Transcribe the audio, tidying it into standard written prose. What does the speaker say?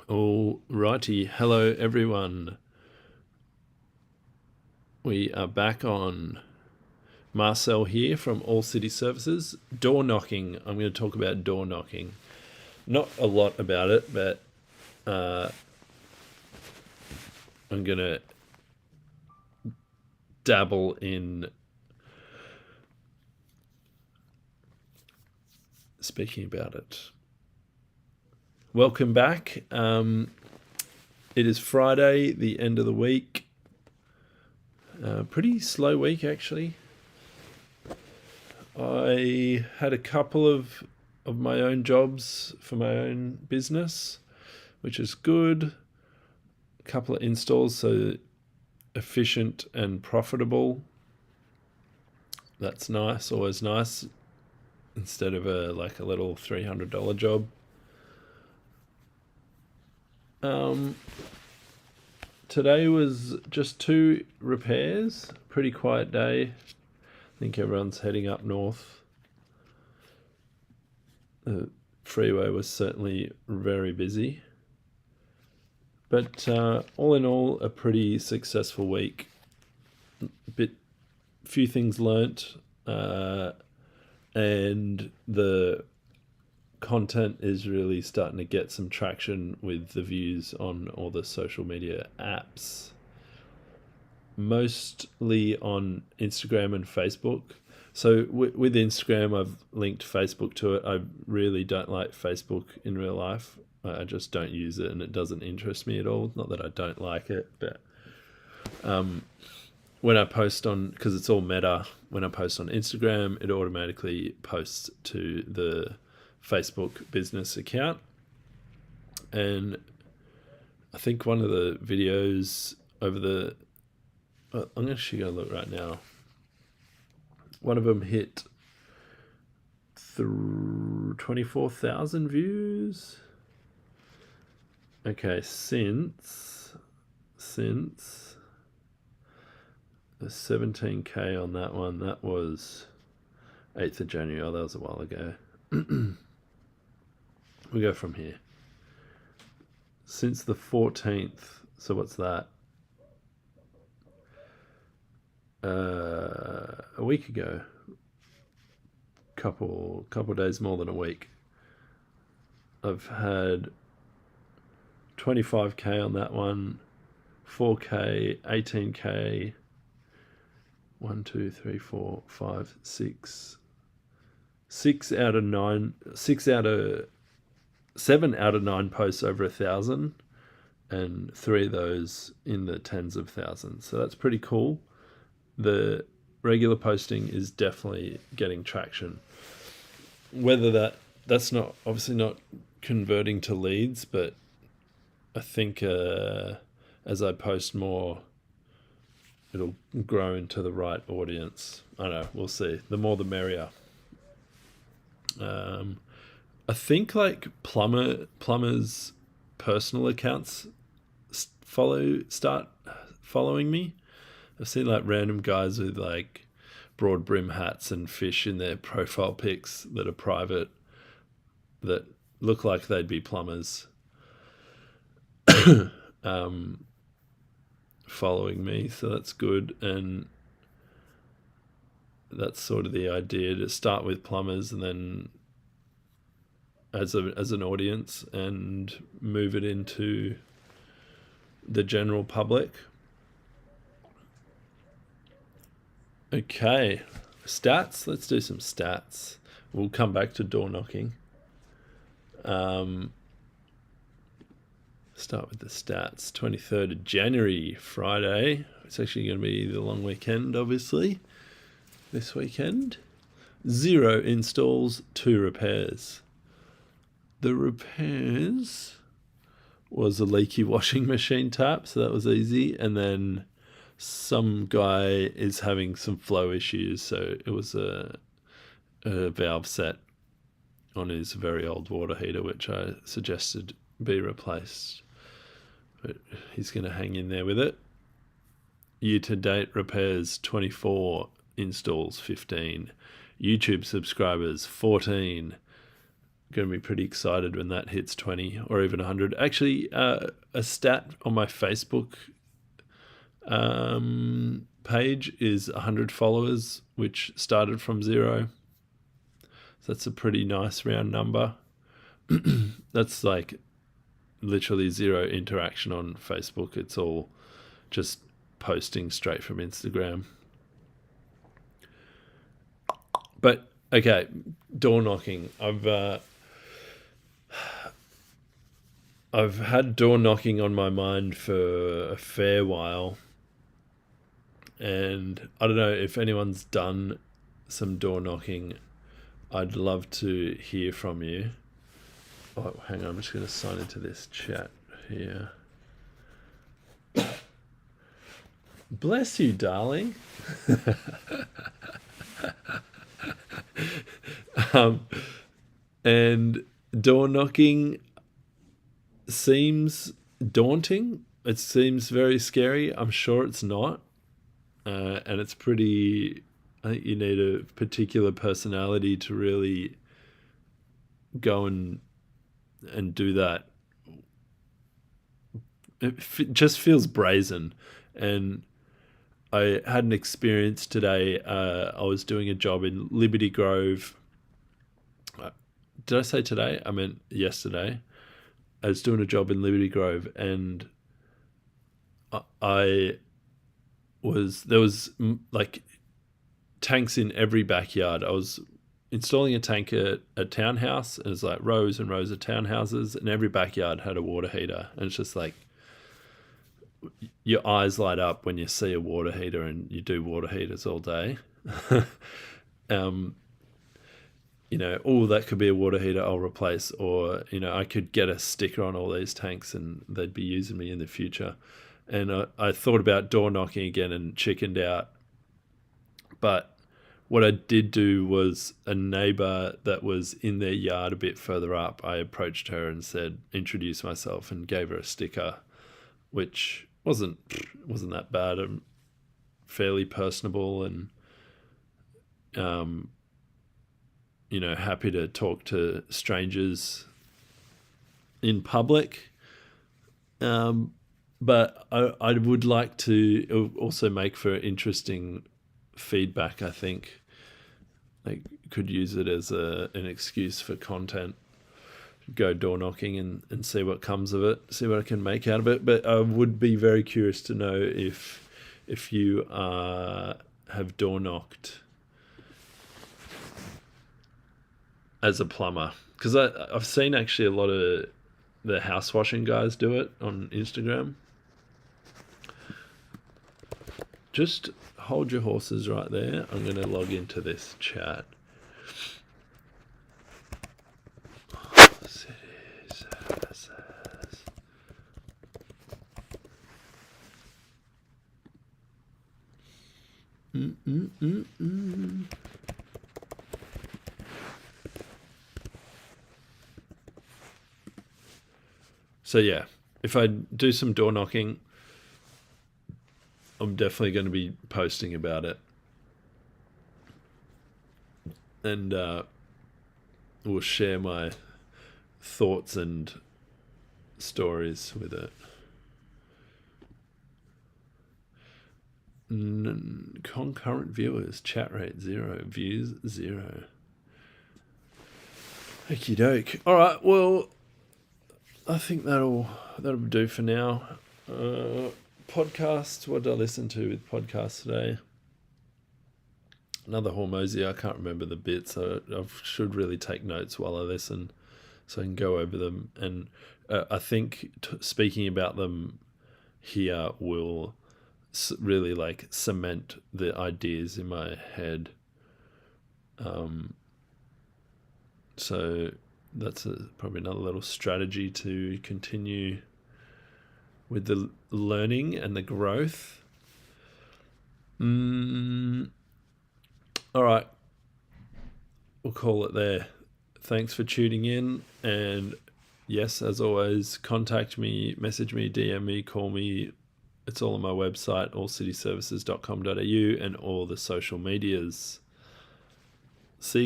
All righty. Hello, everyone. We are back on. Marcel here from All City Services. Door knocking. I'm going to talk about door knocking. Not a lot about it, but I'm going to dabble in speaking about it. Welcome back. It is Friday, the end of the week. Pretty slow week, actually. I had a couple of my own jobs for my own business, which is good. A couple of installs, so efficient and profitable. That's nice, always nice, instead of a little $300 job. Today was just 2 repairs. Pretty quiet day. I think everyone's heading up north. The freeway was certainly very busy. But all in all, a pretty successful week. Few things learnt, and the content is really starting to get some traction with the views on all the social media apps, mostly on Instagram and Facebook. So with Instagram, I've linked Facebook to it. I really don't like Facebook in real life. I just don't use it, and it doesn't interest me at all. Not that I don't like it, but when I post on, because it's all Meta, when I post on Instagram, it automatically posts to the Facebook business account. And I think one of the videos over I'm actually going to look right now. One of them hit 24,000 views. Okay, since the 17k on that one, that was 8th of January. Oh, that was a while ago. We go from here. Since the 14th, so what's that? A week ago. Couple days more than a week. I've had 25k on that one, 4k, 18k, 1, 2, 3, 4, 5, 6. 7 out of 9 posts over 1,000, and 3 of those in the tens of thousands. So that's pretty cool. The regular posting is definitely getting traction. Whether that's not obviously not converting to leads, but I think as I post more, it'll grow into the right audience. I don't know, we'll see. The more the merrier. I think plumbers' personal accounts start following me. I've seen random guys with broad brim hats and fish in their profile pics that are private, that look like they'd be plumbers, following me. So that's good, and that's sort of the idea, to start with plumbers and then as an audience and move it into the general public. Okay, stats. Let's do some stats. We'll come back to door knocking. Start with the stats. 23rd of January, Friday. It's actually going to be the long weekend, obviously, this weekend. 0 installs, 2 repairs. The repairs was a leaky washing machine tap, so that was easy. And then some guy is having some flow issues, so it was a valve set on his very old water heater, which I suggested be replaced. But he's going to hang in there with it. Year-to-date repairs, 24. Installs, 15. YouTube subscribers, 14. going to be pretty excited when that hits 20 or even 100. Actually, a stat on my Facebook page is 100 followers, which started from 0. So that's a pretty nice round number. That's like literally 0 interaction on Facebook. It's all just posting straight from Instagram. But okay, door knocking. I've had door knocking on my mind for a fair while, and I don't know if anyone's done some door knocking. I'd love to hear from you. Oh, hang on, I'm just going to sign into this chat here. Bless you, darling. And door knocking seems daunting. It seems very scary. I'm sure it's not. And it's pretty... I think you need a particular personality to really go and do that. It just feels brazen. And I had an experience today. I was doing a job in Liberty Grove. Did I say today? I meant yesterday. I was doing a job in Liberty Grove, and there was like tanks in every backyard. I was installing a tank at a townhouse, and it's like rows and rows of townhouses, and every backyard had a water heater. And it's just like your eyes light up when you see a water heater, and you do water heaters all day. That could be a water heater I'll replace, or, I could get a sticker on all these tanks and they'd be using me in the future. And I thought about door knocking again and chickened out. But what I did do was, a neighbor that was in their yard a bit further up, I approached her and introduced myself and gave her a sticker, which wasn't that bad. I'm fairly personable and, happy to talk to strangers in public. But I would like to also make for interesting feedback. I think I could use it as an excuse for content. Go door knocking and see what comes of it, see what I can make out of it. But I would be very curious to know if you have door knocked as a plumber, because I've seen actually a lot of the house washing guys do it on Instagram. Just hold your horses right there. I'm going to log into this chat. So yeah, if I do some door knocking, I'm definitely going to be posting about it. And we'll share my thoughts and stories with it. Concurrent viewers, chat rate 0, views 0. Okie doke. All right, well, I think that'll do for now. Podcasts, what did I listen to with podcasts today? Another Hormozy. I can't remember the bits, so I should really take notes while I listen so I can go over them. And I think speaking about them here will really cement the ideas in my head. So that's probably another little strategy to continue with the learning and the growth. All right. We'll call it there. Thanks for tuning in. And yes, as always, contact me, message me, DM me, call me. It's all on my website, allcityservices.com.au, and all the social medias. See you guys.